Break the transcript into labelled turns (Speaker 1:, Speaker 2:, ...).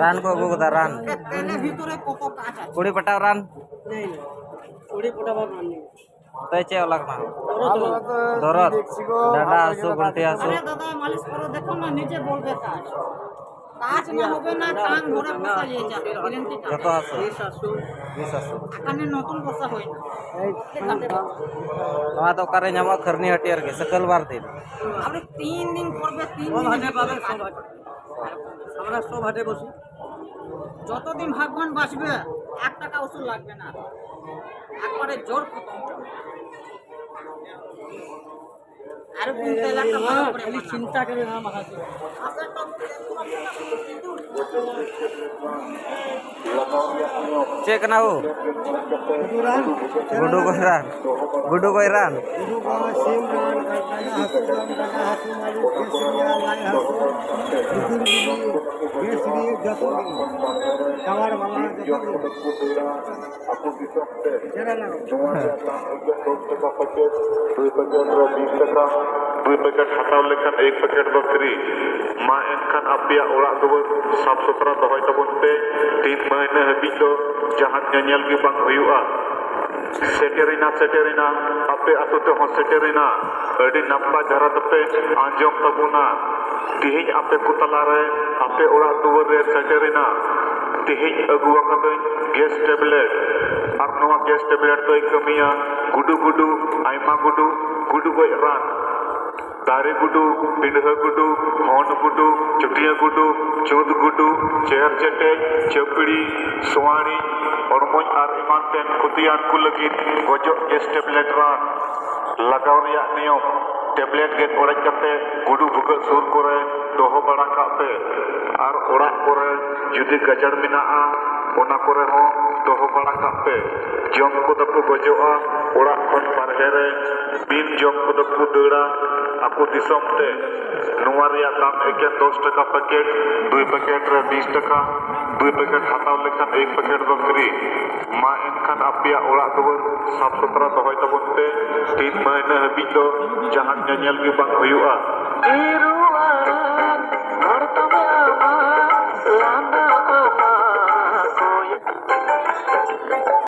Speaker 1: run কো আগুন কথা run
Speaker 2: ভিতরে কত কাজ আছে
Speaker 1: কুড়ি পটাও রান
Speaker 2: নেই কুড়ি পটাবার রান নেই
Speaker 1: তাই চেয়ে লাগ না দরদ ডাডা আসু গন্টি আসু
Speaker 2: আরে দাদা মালিশ করে দেখো না নিজে বলবে কাজ কাজ না হবে না টাং ধরে বসা নিয়ে যাবে গ্যারান্টি
Speaker 1: যত আসু বিশ আসু
Speaker 2: এখানে নতুন বসা হয় না
Speaker 1: নয়া তো কারে নামা খরনি হাটিয়ার গে সকল বার দিন
Speaker 2: আপনি 3 দিন করবে 3 দিন হাটে পাবে সব হাটে আমরা সব হাটে বসি যতদিন ভগবান বাঁচবে 1 টাকা ওষুধ লাগবে না একবারে জোর খতম আর কিনতে লাগতে ভালো করে খালি চিন্তা করে না মাহাতে
Speaker 1: चेक ना हो गुडू कोई रान गुडू कोई रान
Speaker 3: দুই প্যাকেট হাতাও লেখান এক প্যাকেট ᱫᱚ ফ্রি মা এনখান আপিয়া ওড়াᱜ ᱫᱩᱣᱟᱹᱨ ᱥᱟᱯ ᱥᱩᱛᱨᱟ ᱫᱚᱦᱚᱭ ᱛᱟᱵᱚᱱ ᱯᱮ 3 ᱢᱟᱹᱦᱱᱟᱹ ᱦᱟᱹᱵᱤᱡ ᱫᱚ ᱡᱟᱦᱟᱱ ᱧᱮᱧᱮᱞ ᱜᱮ ᱵᱟᱝ ᱦᱩᱭᱩᱜᱼᱟ ᱥᱮᱴᱮᱨᱮᱱᱟ ᱟᱯᱮ ᱟᱹᱛᱩ ᱛᱮᱦᱚᱸ ᱥᱮᱴᱮᱨᱮᱱᱟ ᱟᱹᱰᱤ ᱱᱟᱯᱟᱭ ᱫᱷᱟᱨᱟ ᱛᱮᱯᱮ ᱟᱸᱡᱚᱢ ᱛᱟᱵᱚᱱᱟ ᱛᱮᱦᱮᱧ ᱟᱯᱮ ᱠᱚ ᱛᱟᱞᱟᱨᱮ ᱟᱯᱮ ᱚᱲᱟᱜ ᱫᱩᱣᱟᱹᱨ ᱨᱮ ᱥᱮᱴᱮᱨᱮᱱᱟ ᱛᱮᱦᱮᱧ ᱟᱹᱜᱩ ᱟᱠᱟᱫᱟᱹᱧ ᱜᱮᱥ ᱴᱮᱵᱞᱮᱴ ᱟᱨ ᱱᱚᱣᱟ ᱜᱮᱥ ᱴᱮᱵᱞᱮᱴ ᱫᱚᱭ ᱠᱟᱹᱢᱤᱭᱟ ᱜᱩᱰᱩ ᱟᱭᱢᱟ ᱜᱩᱰᱩ ᱜᱚᱡ ᱨᱟᱱ दारे गुडू पिंडह गुडू हॉन गुडू चुटिया गुडू चौद गुडू चेहर चेटे चपड़ी सोवाणी हॉर्मोन और इमान पेन खुदियान को लगी गजो गैस टेबलेट रान लगाव रिया नियम टेबलेट गेट ओड़ेज कते गुडू भुगत सुर करे दोहो बड़ा कापे और ओड़ा करे जुदी गजड़ मिनाआ ओना करे हो दोहो बड़ा कापे जम को दपु गजोआ ओड़ा खन बारहे रे बिन जम को दपु दड़ा आपको दिसम ते नोवा रिया दाम एकेन 10 টাকা पैकेट 2 पैकेट रे 20 টাকা 2 पैकेट हाताव लेखान 1 पैकेट दो फ्री मा एनखान आपिया ओड़ा दुवर साफ सुथरा दहय तबन पे 3 महीना हबी दो जहां ñeñel gi bang huyu'a iruan hartama lana